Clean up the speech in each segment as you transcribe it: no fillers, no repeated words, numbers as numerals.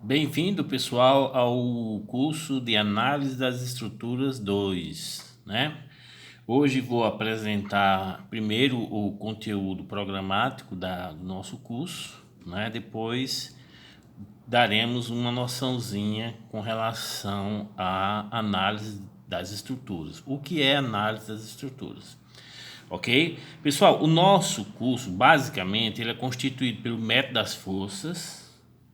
Bem-vindo, pessoal, ao curso de Análise das Estruturas 2, né? Hoje vou apresentar primeiro o conteúdo programático do nosso curso, né? Depois daremos uma noçãozinha com relação à análise das estruturas. O que é análise das estruturas? Ok? Pessoal, o nosso curso, basicamente, ele é constituído pelo método das forças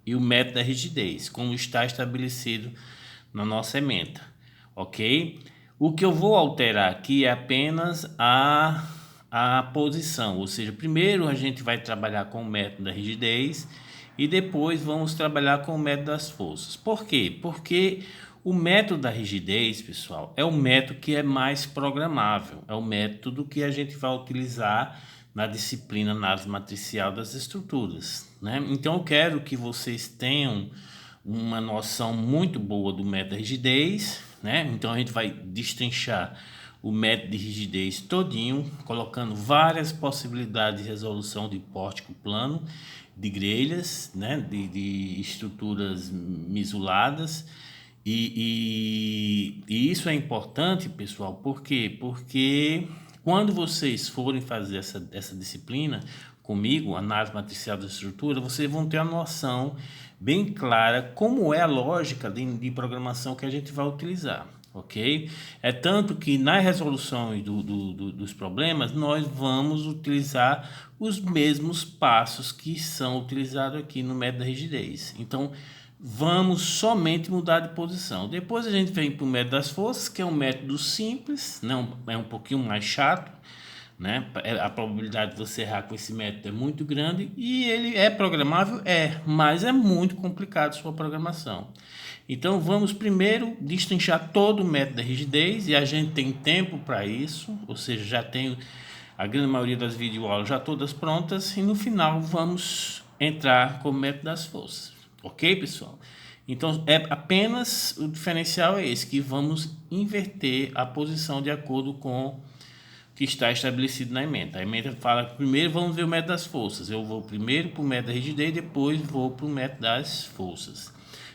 e o método da rigidez, como está estabelecido na nossa ementa, ok? O que eu vou alterar aqui é apenas a posição, ou seja, primeiro a gente vai trabalhar com o método da rigidez e depois vamos trabalhar com o método das forças. Por quê? Porque o método da rigidez, pessoal, é o método que é mais programável, é o método que a gente vai utilizar na disciplina análise matricial das estruturas, né? Então eu quero que vocês tenham uma noção muito boa do método da rigidez, né? Então a gente vai destrinchar o método de rigidez todinho, colocando várias possibilidades de resolução de pórtico plano, de grelhas, né? de estruturas misuladas. E isso é importante, pessoal, por quê? Porque quando vocês forem fazer essa disciplina comigo, análise matricial da estrutura, vocês vão ter a noção bem clara como é a lógica de programação que a gente vai utilizar, ok? É tanto que nas resoluções dos problemas, nós vamos utilizar os mesmos passos que são utilizados aqui no método da rigidez. Então, vamos somente mudar de posição. Depois a gente vem para o método das forças, que é um método simples, não é um pouquinho mais chato, né? A probabilidade de você errar com esse método é muito grande e ele é programável, mas é muito complicado sua programação. Então vamos primeiro destrinchar todo o método da rigidez e a gente tem tempo para isso, ou seja, já tenho a grande maioria das videoaulas já todas prontas e no final vamos entrar com o método das forças. Ok, pessoal? Então, é apenas o diferencial é esse, que vamos inverter a posição de acordo com o que está estabelecido na ementa. A ementa fala que primeiro vamos ver o método das forças. Eu vou primeiro para o método da rigidez, depois vou para o método das forças.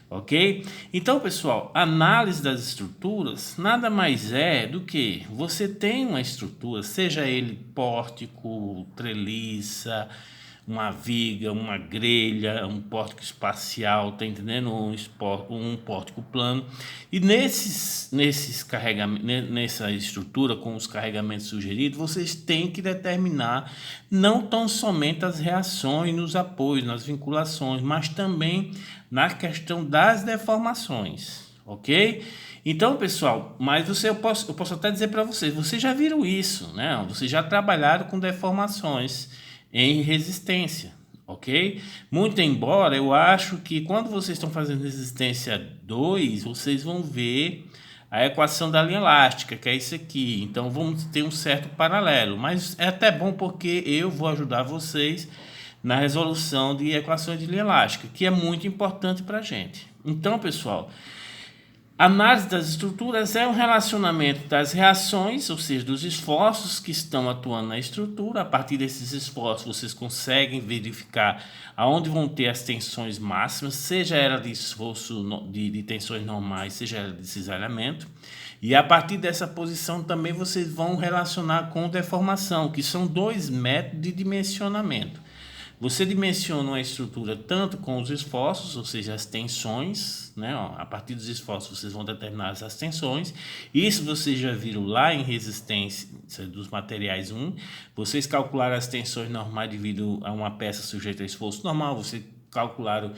Ok? Então, pessoal, análise das estruturas nada mais é do que você tem uma estrutura, seja ele pórtico, treliça, uma viga, uma grelha, um pórtico espacial, tá entendendo? Um pórtico plano. E nesses carregamentos, nessa estrutura com os carregamentos sugeridos, vocês têm que determinar não tão somente as reações nos apoios, nas vinculações, mas também na questão das deformações, ok? Então, pessoal, mas eu posso até dizer para vocês já viram isso, né? Vocês já trabalharam com deformações em resistência, ok? Muito embora eu acho que quando vocês estão fazendo resistência 2, vocês vão ver a equação da linha elástica, que é isso aqui. Então vamos ter um certo paralelo, mas é até bom porque eu vou ajudar vocês na resolução de equações de linha elástica, que é muito importante para a gente. Então, pessoal, análise das estruturas é um relacionamento das reações, ou seja, dos esforços que estão atuando na estrutura. A partir desses esforços, vocês conseguem verificar aonde vão ter as tensões máximas, seja ela de esforço de tensões normais, seja ela de cisalhamento. E a partir dessa posição também vocês vão relacionar com deformação, que são dois métodos de dimensionamento. Você dimensiona uma estrutura tanto com os esforços, ou seja, as tensões, né? A partir dos esforços vocês vão determinar as tensões. Isso vocês já viram lá em resistência dos materiais 1. Vocês calcularam as tensões normais devido a uma peça sujeita a esforço normal. Vocês calcularam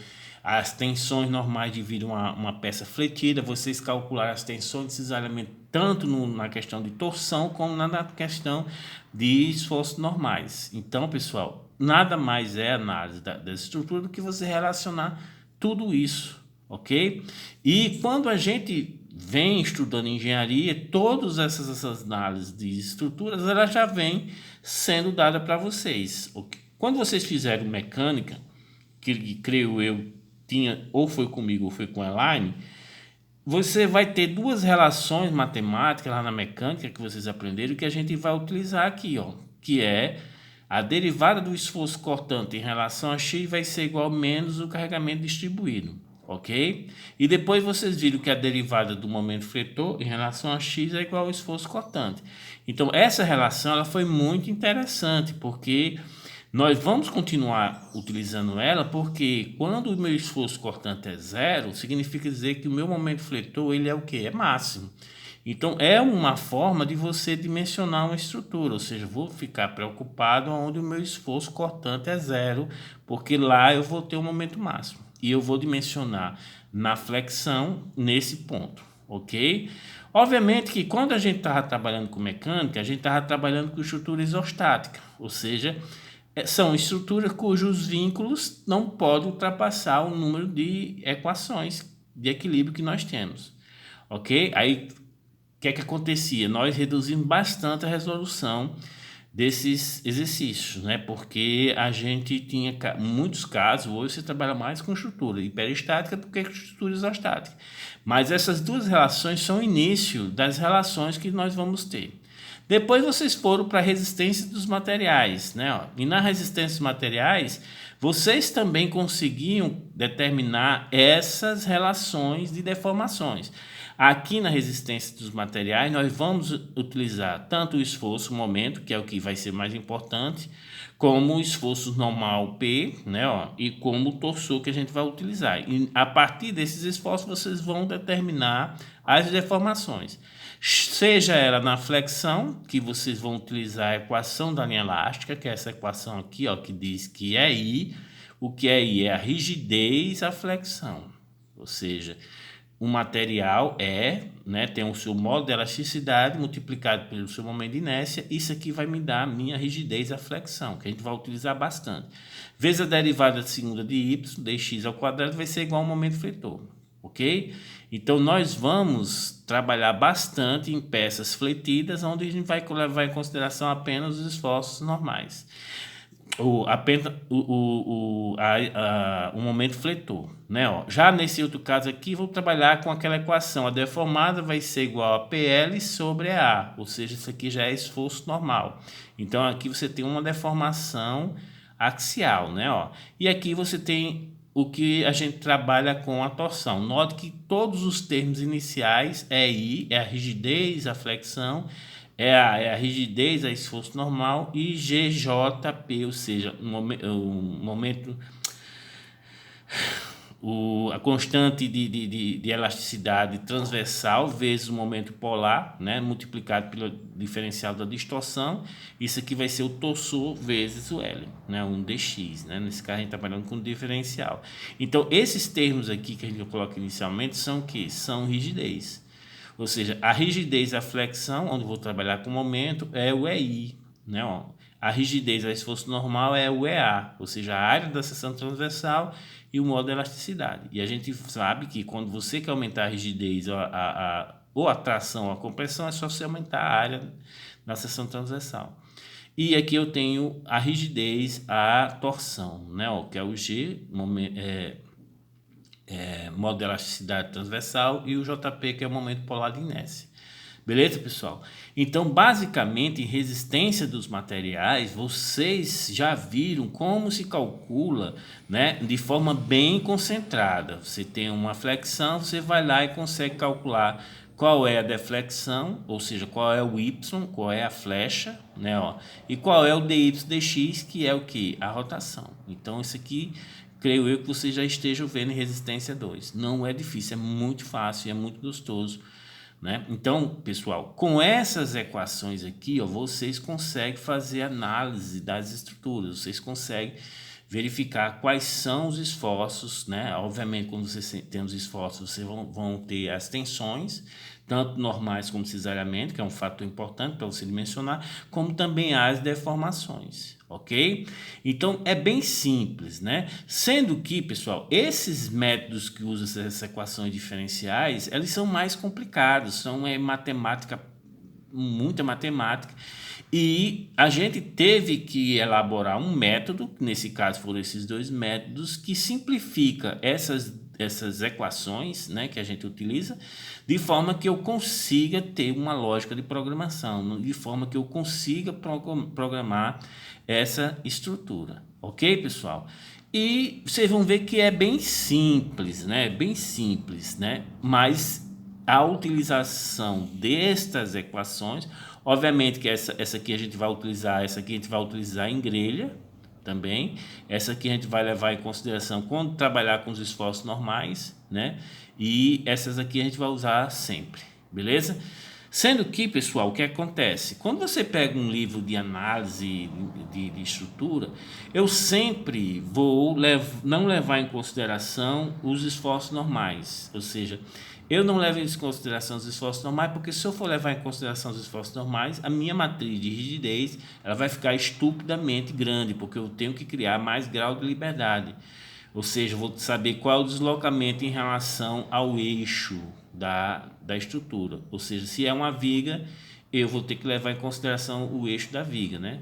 as tensões normais devido a uma peça fletida. Vocês calcularam as tensões de cisalhamento tanto na questão de torção como na questão de esforços normais. Então, pessoal, nada mais é análise da estrutura do que você relacionar tudo isso, ok? E quando a gente vem estudando engenharia, todas essas análises de estruturas, elas já vêm sendo dadas para vocês. Okay? Quando vocês fizeram mecânica, que creio eu tinha, ou foi comigo ou foi com a Elaine, você vai ter duas relações matemáticas lá na mecânica que vocês aprenderam que a gente vai utilizar aqui, ó, que é a derivada do esforço cortante em relação a x vai ser igual a menos o carregamento distribuído. ok? E depois vocês viram que a derivada do momento fletor em relação a x é igual ao esforço cortante. Então, essa relação ela foi muito interessante, porque nós vamos continuar utilizando ela, porque quando o meu esforço cortante é zero, significa dizer que o meu momento fletor ele é o quê? É máximo. Então, é uma forma de você dimensionar uma estrutura, ou seja, vou ficar preocupado onde o meu esforço cortante é zero, porque lá eu vou ter um momento máximo. E eu vou dimensionar na flexão nesse ponto, ok? Obviamente que quando a gente estava trabalhando com mecânica, a gente estava trabalhando com estrutura isostática, ou seja, são estruturas cujos vínculos não podem ultrapassar o número de equações de equilíbrio que nós temos, ok? Aí o que é que acontecia? Nós reduzimos bastante a resolução desses exercícios, né? Porque a gente tinha muitos casos, hoje você trabalha mais com estrutura hiperestática do que com estrutura isostática. Mas essas duas relações são o início das relações que nós vamos ter. Depois vocês foram para a resistência dos materiais, né? E na resistência dos materiais, vocês também conseguiam determinar essas relações de deformações. Aqui na resistência dos materiais, nós vamos utilizar tanto o esforço, o momento, que é o que vai ser mais importante, como o esforço normal P, né, ó, e como o torçor que a gente vai utilizar. E a partir desses esforços, vocês vão determinar as deformações. Seja ela na flexão, que vocês vão utilizar a equação da linha elástica, que é essa equação aqui, ó, que diz que é I. O que é I? É a rigidez, a flexão. Ou seja, o material tem o seu modo de elasticidade multiplicado pelo seu momento de inércia. Isso aqui vai me dar a minha rigidez, a flexão, que a gente vai utilizar bastante. Vezes a derivada segunda de y, dx ao quadrado, vai ser igual ao momento fletor, ok? Então, nós vamos trabalhar bastante em peças fletidas, onde a gente vai levar em consideração apenas os esforços normais. O momento fletor, né? Ó, já nesse outro caso aqui, vou trabalhar com aquela equação. A deformada vai ser igual a PL sobre A, ou seja, isso aqui já é esforço normal. Então, aqui você tem uma deformação axial, né? Ó, e aqui você tem o que a gente trabalha com a torção. Note que todos os termos iniciais é I, é a rigidez, a flexão, é a rigidez, é esforço normal, e GJP, ou seja, a constante de elasticidade transversal vezes o momento polar, né, multiplicado pelo diferencial da distorção. Isso aqui vai ser o torçor vezes o L, né, um dx, né? Nesse caso a gente está trabalhando com diferencial. Então, esses termos aqui que a gente coloca inicialmente são o quê? São rigidez. Ou seja, a rigidez, a flexão, onde eu vou trabalhar com o momento, é o EI, né? Ó, a rigidez, a esforço normal, é o EA, ou seja, a área da seção transversal e o modo de elasticidade. E a gente sabe que quando você quer aumentar a rigidez ou a tração ou a compressão, é só você aumentar a área da seção transversal. E aqui eu tenho a rigidez, a torção, né? Ó, que é o G, modo de elasticidade transversal, e o JP, que é o momento polar de inércia. Beleza, pessoal? Então, basicamente, em resistência dos materiais, vocês já viram como se calcula, né, de forma bem concentrada. Você tem uma flexão, você vai lá e consegue calcular qual é a deflexão, ou seja, qual é o y, qual é a flecha, né, ó, e qual é o dy dx, que é o que? A rotação. Então, isso aqui, creio eu que vocês já estejam vendo em resistência 2. Não é difícil, é muito fácil, é muito gostoso, né? Então, pessoal, com essas equações aqui, ó, vocês conseguem fazer análise das estruturas, vocês conseguem verificar quais são os esforços, né? Obviamente, quando vocês têm os esforços, vocês vão ter as tensões, tanto normais como cesariamente, que é um fator importante para você dimensionar, como também as deformações, ok? Então, é bem simples, né? Sendo que, pessoal, esses métodos que usam essas equações diferenciais, eles são mais complicados, são matemática, muita matemática, e a gente teve que elaborar um método, nesse caso foram esses dois métodos, que simplifica essas equações, né, que a gente utiliza, de forma que eu consiga ter uma lógica de programação, de forma que eu consiga programar essa estrutura, ok, pessoal? E vocês vão ver que é bem simples, né? Bem simples, né? Mas a utilização destas equações, obviamente que essa aqui a gente vai utilizar, essa aqui a gente vai utilizar em grelha também. Essa aqui a gente vai levar em consideração quando trabalhar com os esforços normais, né? E essas aqui a gente vai usar sempre, beleza? Sendo que, pessoal, o que acontece? Quando você pega um livro de análise de estrutura, eu sempre vou não levar em consideração os esforços normais. Ou seja, eu não levo em consideração os esforços normais, porque se eu for levar em consideração os esforços normais, a minha matriz de rigidez ela vai ficar estupidamente grande, porque eu tenho que criar mais grau de liberdade. Ou seja, eu vou saber qual é o deslocamento em relação ao eixo da estrutura. Ou seja, se é uma viga, eu vou ter que levar em consideração o eixo da viga, né?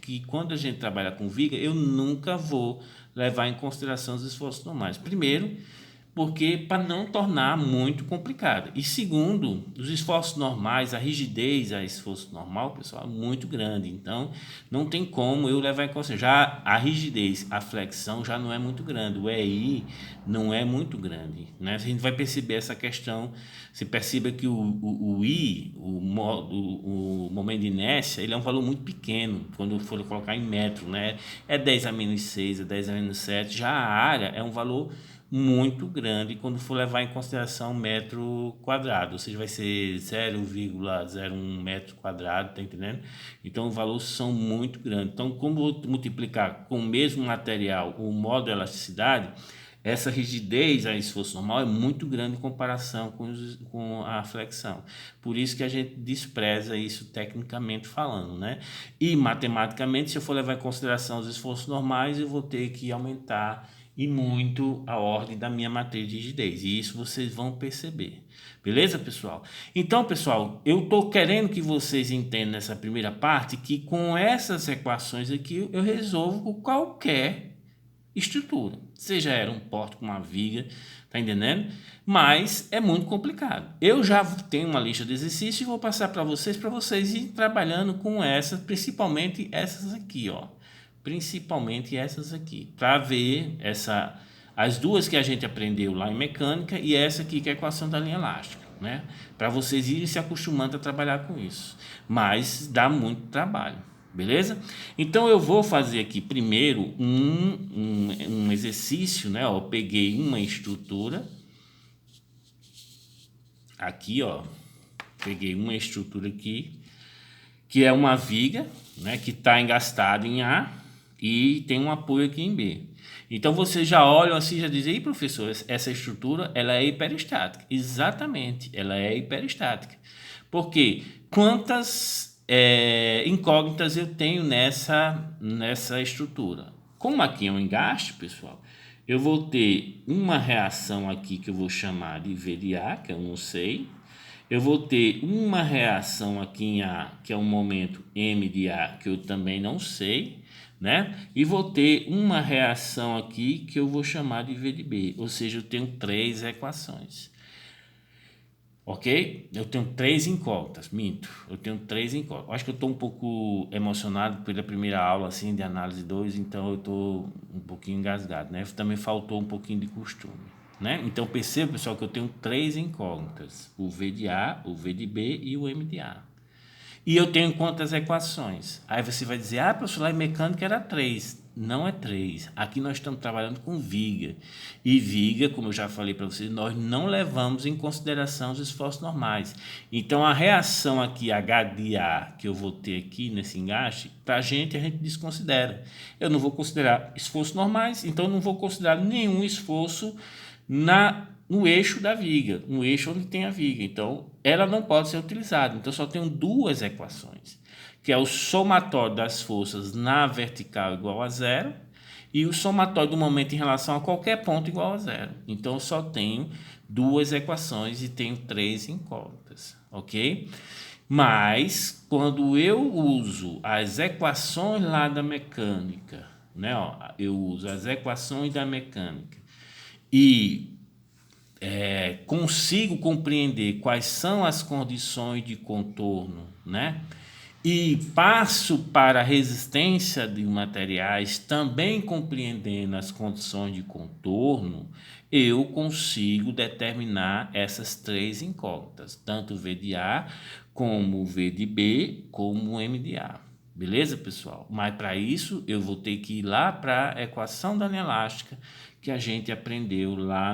Que quando a gente trabalha com viga, eu nunca vou levar em consideração os esforços normais. Primeiro, porque para não tornar muito complicado. E segundo, os esforços normais, a rigidez a esforço normal, pessoal, é muito grande. Então, não tem como eu levar em consideração. Já a rigidez, a flexão já não é muito grande. O EI não é muito grande, né? A gente vai perceber essa questão. Você perceba que o I, o momento de inércia, ele é um valor muito pequeno, quando for colocar em metro, né? É 10 a menos 6, é 10 a menos 7. Já a área é um valor muito grande quando for levar em consideração metro quadrado, ou seja, vai ser 0,01 metro quadrado, tá entendendo? Então, os valores são muito grandes. Então, como vou multiplicar com o mesmo material o modo de elasticidade, essa rigidez a esforço normal é muito grande em comparação com a flexão. Por isso que a gente despreza isso tecnicamente falando, né? E matematicamente, se eu for levar em consideração os esforços normais, eu vou ter que aumentar e muito a ordem da minha matriz de rigidez. E isso vocês vão perceber. Beleza, pessoal? Então, pessoal, eu estou querendo que vocês entendam nessa primeira parte que com essas equações aqui eu resolvo qualquer estrutura. Seja era um porte com uma viga, tá entendendo? Mas é muito complicado. Eu já tenho uma lista de exercícios e vou passar para vocês irem trabalhando com essas, principalmente essas aqui, ó. Principalmente essas aqui, para ver as duas que a gente aprendeu lá em mecânica e essa aqui que é a equação da linha elástica, né? Para vocês irem se acostumando a trabalhar com isso. Mas dá muito trabalho, beleza? Então eu vou fazer aqui primeiro um exercício, né? Ó, eu peguei uma estrutura aqui, ó, peguei uma estrutura aqui que é uma viga, né? Que está engastada em A e tem um apoio aqui em B. Então vocês já olham assim e já dizem, professor, essa estrutura ela é hiperestática. Exatamente, ela é hiperestática. Porque quantas incógnitas eu tenho nessa estrutura? Como aqui é um engaste, pessoal, eu vou ter uma reação aqui que eu vou chamar de V de A, que eu não sei. Eu vou ter uma reação aqui em A, que é um momento M de A, que eu também não sei, né? E vou ter uma reação aqui que eu vou chamar de V de B, ou seja, eu tenho três equações. Ok? Eu tenho três incógnitas, minto. Eu tenho três incógnitas. Acho que eu estou um pouco emocionado pela primeira aula assim, de análise 2, então eu estou um pouquinho engasgado, né? Também faltou um pouquinho de costume, né? Então perceba, pessoal, que eu tenho três incógnitas: o V de A, o V de B e o M de A. E eu tenho quantas equações? Aí você vai dizer, professor, lá em mecânica era 3. Não é 3. Aqui nós estamos trabalhando com viga. E viga, como eu já falei para vocês, nós não levamos em consideração os esforços normais. Então, a reação aqui, H de A, que eu vou ter aqui nesse engaste, para a gente desconsidera. Eu não vou considerar esforços normais, então eu não vou considerar nenhum esforço no eixo da viga, no eixo onde tem a viga. Então, ela não pode ser utilizada. Então, só tenho duas equações, que é o somatório das forças na vertical igual a zero e o somatório do momento em relação a qualquer ponto igual a zero. Então, eu só tenho duas equações e tenho três incógnitas, ok? Mas, quando eu uso as equações lá da mecânica, né, ó, eu uso as equações da mecânica e consigo compreender quais são as condições de contorno, né? e passo para a resistência de materiais, também compreendendo as condições de contorno, eu consigo determinar essas três incógnitas, tanto o V de A, como o V de B, como o M de A. Beleza, pessoal? Mas para isso eu vou ter que ir lá para a equação da linha elástica que a gente aprendeu lá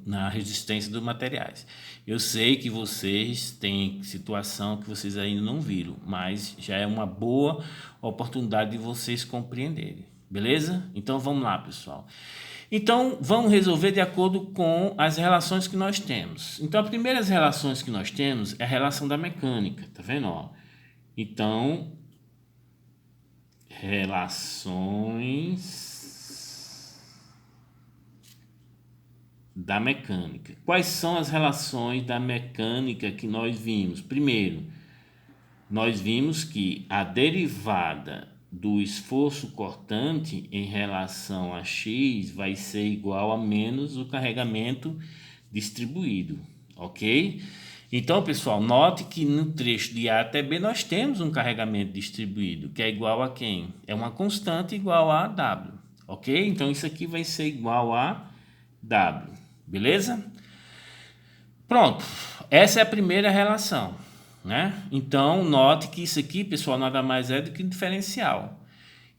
na resistência dos materiais. Eu sei que vocês têm situação que vocês ainda não viram, mas já é uma boa oportunidade de vocês compreenderem, beleza? Então vamos lá, pessoal. Então vamos resolver de acordo com as relações que nós temos. Então as primeiras relações que nós temos é a relação da mecânica, tá vendo? Ó? Então, relações da mecânica. Quais são as relações da mecânica que nós vimos? Primeiro, nós vimos que a derivada do esforço cortante em relação a x vai ser igual a menos o carregamento distribuído, ok? Então, pessoal, note que no trecho de A até B nós temos um carregamento distribuído, que é igual a quem? É uma constante igual a W, ok? Então, isso aqui vai ser igual a W, beleza? Pronto, essa é a primeira relação, né? Então, note que isso aqui, pessoal, nada mais é do que um diferencial.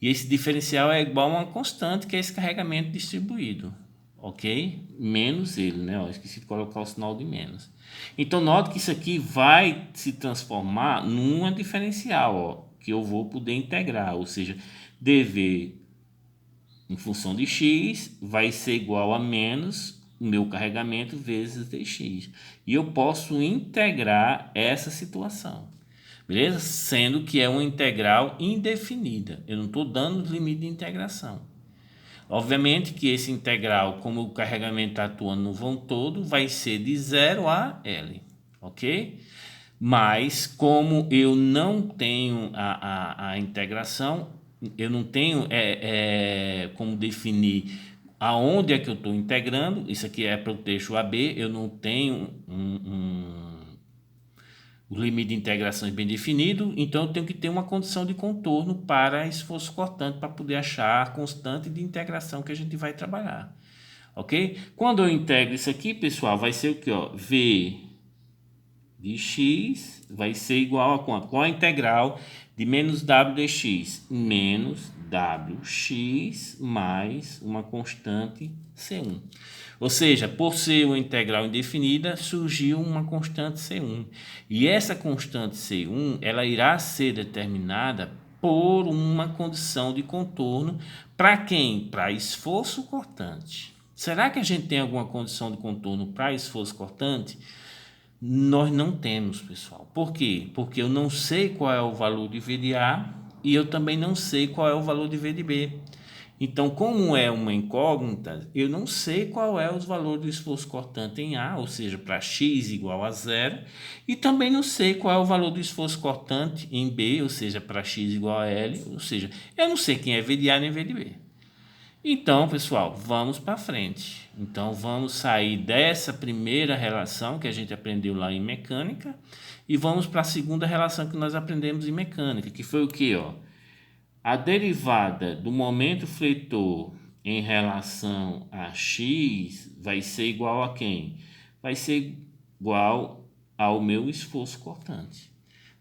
E esse diferencial é igual a uma constante, que é esse carregamento distribuído, ok? Menos ele, né? Ó, esqueci de colocar o sinal de menos. Então, note que isso aqui vai se transformar numa diferencial, ó, que eu vou poder integrar, ou seja, dv em função de x vai ser igual a menos o meu carregamento vezes dx. E eu posso integrar essa situação, beleza? Sendo que é uma integral indefinida. Eu não estou dando limite de integração. Obviamente que esse integral, como o carregamento está atuando no vão todo, vai ser de 0 a L, ok? Mas como eu não tenho a integração, eu não tenho como definir aonde é que eu estou integrando. Isso aqui é para o trecho AB, eu não tenho o limite de integração é bem definido, então eu tenho que ter uma condição de contorno para esforço cortante, para poder achar a constante de integração que a gente vai trabalhar, ok? Quando eu integro isso aqui, pessoal, vai ser o que? Ó? V de x vai ser igual a quanto? Qual a integral de menos w dx? Menos wx mais uma constante C1. Ou seja, por ser uma integral indefinida, surgiu uma constante C1. E essa constante C1, ela irá ser determinada por uma condição de contorno para quem? Para esforço cortante. Será que a gente tem alguma condição de contorno para esforço cortante? Nós não temos, pessoal. Por quê? Porque eu não sei qual é o valor de V de A e eu também não sei qual é o valor de V de B. Então, como é uma incógnita, eu não sei qual é os valores do esforço cortante em A, ou seja, para x igual a 0, e também não sei qual é o valor do esforço cortante em B, ou seja, para x igual a L, ou seja, eu não sei quem é V de A nem V de B. Então, pessoal, vamos para frente. Então, vamos sair dessa primeira relação que a gente aprendeu lá em mecânica e vamos para a segunda relação que nós aprendemos em mecânica, que foi o quê, ó? A derivada do momento fleitor em relação a x vai ser igual a quem? Vai ser igual ao meu esforço cortante.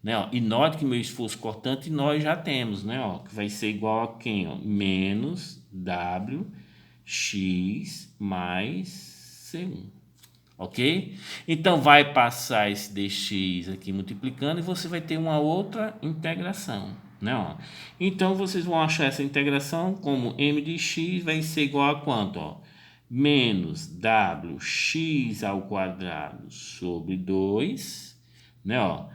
Né, ó? E note que meu esforço cortante nós já temos, né, ó? Que vai ser igual a quem? Ó? Menos wx mais c1. Ok? Então, vai passar esse dx aqui multiplicando e você vai ter uma outra integração. Né, ó? Então, vocês vão achar essa integração como m de x vai ser igual a quanto? Ó? Menos wx ao quadrado sobre 2, né, ó?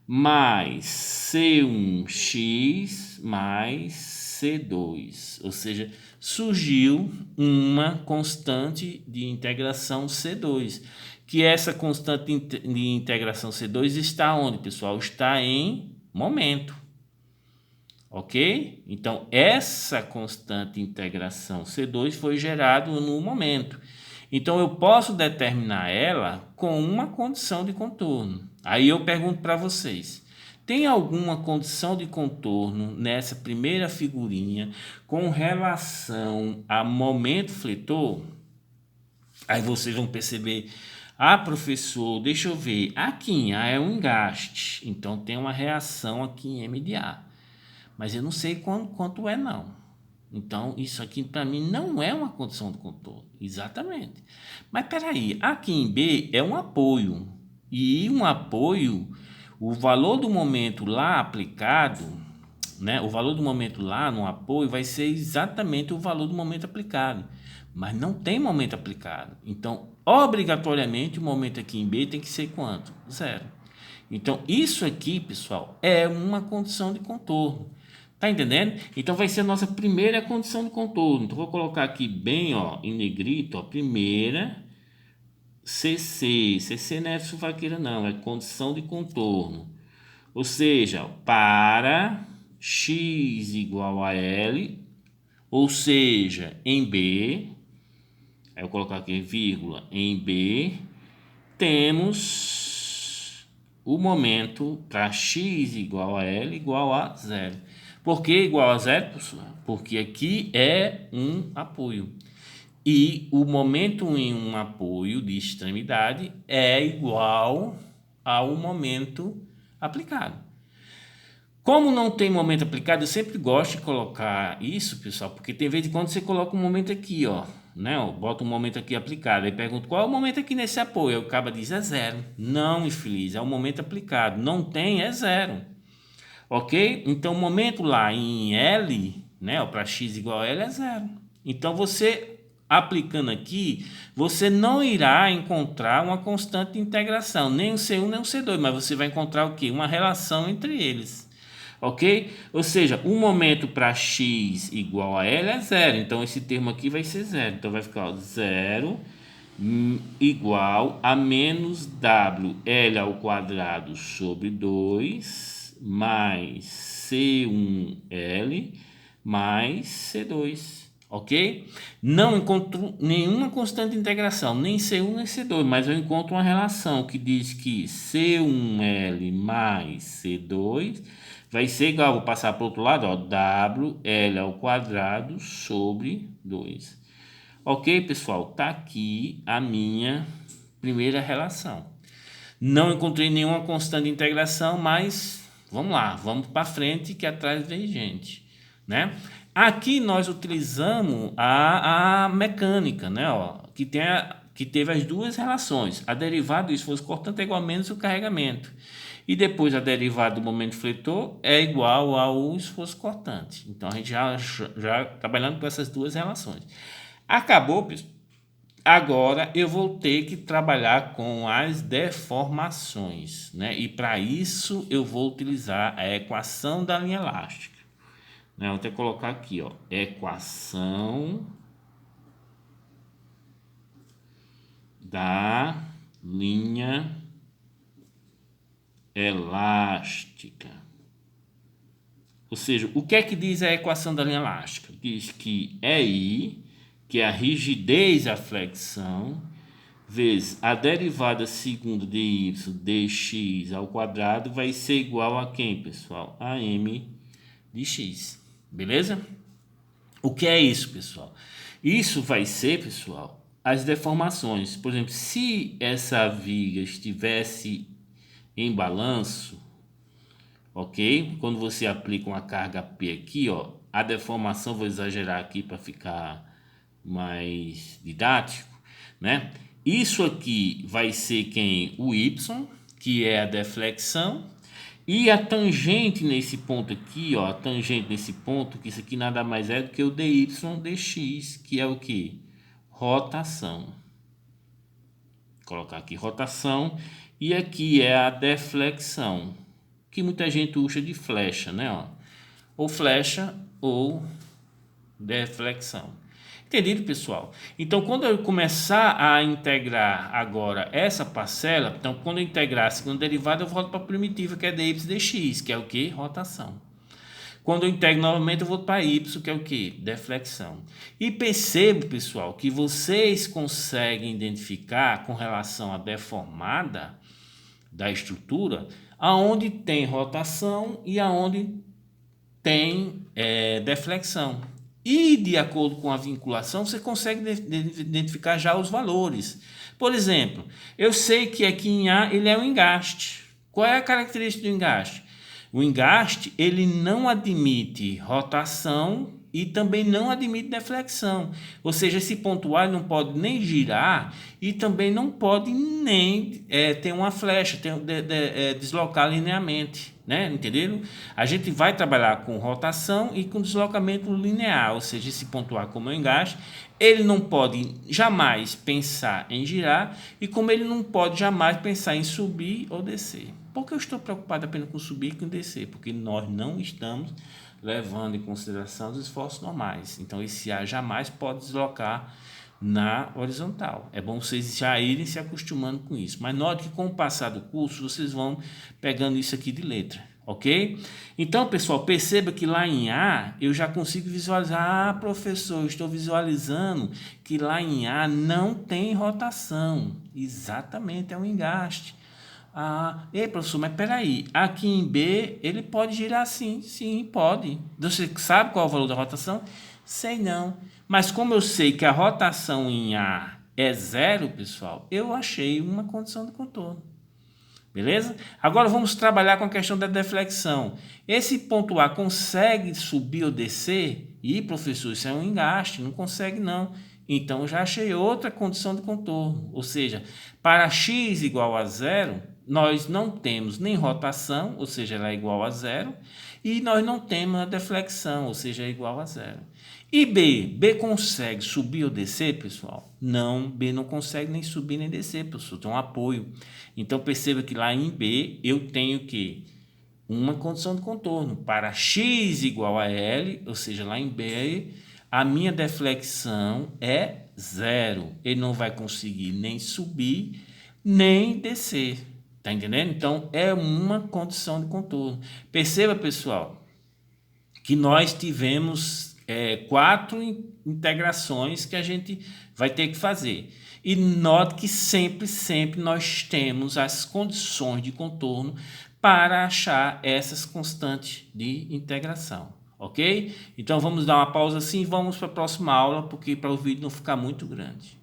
Mais C1x mais C2. Ou seja, surgiu uma constante de integração C2. Que essa constante de integração C2 está onde, pessoal? Está em momento. Ok? Então, essa constante de integração C2 foi gerada no momento. Então, eu posso determinar ela com uma condição de contorno. Aí eu pergunto para vocês, Tem alguma condição de contorno nessa primeira figurinha com relação a momento fletor? Aí vocês vão perceber, professor, deixa eu ver, aqui em A é um engaste, então tem uma reação aqui em M de A, mas eu não sei quanto é não. Então isso aqui para mim não é uma condição de contorno, exatamente. Mas peraí, aqui em B é um apoio, e um apoio, o valor do momento lá aplicado, né? O valor do momento lá no apoio vai ser exatamente o valor do momento aplicado, mas não tem momento aplicado. Então, obrigatoriamente, o momento aqui em B tem que ser quanto? Zero. Então, isso aqui, pessoal, é uma condição de contorno. Tá entendendo? Então, vai ser a nossa primeira condição de contorno. Então, vou colocar aqui bem, ó, em negrito, ó, primeira CC. CC não é suvaqueira, não, é condição de contorno. Ou seja, para x igual a L, ou seja, em B, aí eu vou colocar aqui vírgula, em B, temos o momento para x igual a L igual a zero. Por que igual a zero, pessoal? Porque aqui é um apoio. E o momento em um apoio de extremidade é igual ao momento aplicado. Como não tem momento aplicado, eu sempre gosto de colocar isso, pessoal, porque tem vez em quando você coloca um momento aqui, ó, né? Ó, bota um momento aqui aplicado, aí pergunta qual é o momento aqui nesse apoio, aí o cara diz é zero. Não, infeliz, é o momento aplicado. Não tem, é zero. Ok? Então, o momento lá em L, né, para x igual a L é zero. Então, você aplicando aqui, você não irá encontrar uma constante de integração, nem o C1 nem o C2, mas você vai encontrar o quê? Uma relação entre eles. Ok? Ou seja, o momento para x igual a L é zero. Então, esse termo aqui vai ser zero. Então, vai ficar zero igual a menos WL ao quadrado sobre 2 mais C1L mais C2. Ok? Não encontro nenhuma constante de integração, nem C1 nem C2, mas eu encontro uma relação que diz que C1L mais C2 vai ser igual, vou passar para o outro lado, ó, WL ao quadrado sobre 2. Ok, pessoal? Tá aqui a minha primeira relação. Não encontrei nenhuma constante de integração, mas vamos lá, vamos para frente que atrás vem gente, né? Aqui nós utilizamos a mecânica, né? Ó, que teve as duas relações. A derivada do esforço cortante é igual a menos o carregamento. E depois a derivada do momento fletor é igual ao esforço cortante. Então a gente já trabalhando com essas duas relações. Acabou, pessoal. Agora eu vou ter que trabalhar com as deformações, né? E para isso eu vou utilizar a equação da linha elástica. Né? Vou até colocar aqui, ó, equação da linha elástica. Ou seja, o que é que diz a equação da linha elástica? Diz que I, que é a rigidez, a flexão, vezes a derivada segunda de y dx ao quadrado vai ser igual a quem, pessoal? A m de x. Beleza? O que é isso, pessoal? Isso vai ser, pessoal, as deformações. Por exemplo, se essa viga estivesse em balanço, ok? Quando você aplica uma carga P aqui, ó, a deformação, vou exagerar aqui para ficar mais didático, né? Isso aqui vai ser quem? O Y, que é a deflexão, e a tangente nesse ponto aqui, ó, a tangente nesse ponto, que isso aqui nada mais é do que o dy dx, que é o que? Rotação. Vou colocar aqui rotação, e aqui é a deflexão, que muita gente usa de flecha, né? Ó. Ou flecha ou deflexão. Entendido, pessoal? Então, quando eu começar a integrar agora essa parcela, então, quando eu integrar a segunda derivada, eu volto para a primitiva, que é dy dx, que é o que? Rotação. Quando eu integro novamente, eu volto para y, que é o que? Deflexão. E percebo, pessoal, que vocês conseguem identificar com relação à deformada da estrutura, aonde tem rotação e aonde tem deflexão. E de acordo com a vinculação, você consegue identificar já os valores. Por exemplo, eu sei que aqui em A ele é um engaste. Qual é a característica do engaste? O engaste ele não admite rotação e também não admite deflexão. Ou seja, esse ponto A não pode nem girar e também não pode nem ter uma flecha, deslocar linearmente. Né? Entenderam? A gente vai trabalhar com rotação e com deslocamento linear, ou seja, esse ponto A como é o engaste, ele não pode jamais pensar em girar e como ele não pode jamais pensar em subir ou descer. Por que eu estou preocupado apenas com subir e com descer? Porque nós não estamos levando em consideração os esforços normais. Então esse A jamais pode deslocar na horizontal. É bom vocês já irem se acostumando com isso. Mas note que com o passar do curso, vocês vão pegando isso aqui de letra, ok? Então, pessoal, perceba que lá em A, eu já consigo visualizar. Ah, professor, eu estou visualizando que lá em A não tem rotação. Exatamente, é um engaste. Ah, ei, professor, mas peraí, aqui em B, ele pode girar sim, sim, pode. Você sabe qual é o valor da rotação? Sei não. Mas como eu sei que a rotação em A é zero, pessoal, eu achei uma condição de contorno. Beleza? Agora vamos trabalhar com a questão da deflexão. Esse ponto A consegue subir ou descer? Ih, professor, isso é um engaste, não consegue não. Então eu já achei outra condição de contorno. Ou seja, para x igual a zero, nós não temos nem rotação, ou seja, ela é igual a zero, e nós não temos a deflexão, ou seja, é igual a zero. E B? B consegue subir ou descer, pessoal? Não, B não consegue nem subir nem descer, pessoal, tem um apoio. Então perceba que lá em B eu tenho que uma condição de contorno. Para x igual a L, ou seja, lá em B, a minha deflexão é zero. Ele não vai conseguir nem subir, nem descer. Tá entendendo? Então, é uma condição de contorno. Perceba, pessoal, que nós tivemos 4 integrações que a gente vai ter que fazer. E note que sempre nós temos as condições de contorno para achar essas constantes de integração. Ok? Então, vamos dar uma pausa assim e vamos para a próxima aula, porque para o vídeo não ficar muito grande.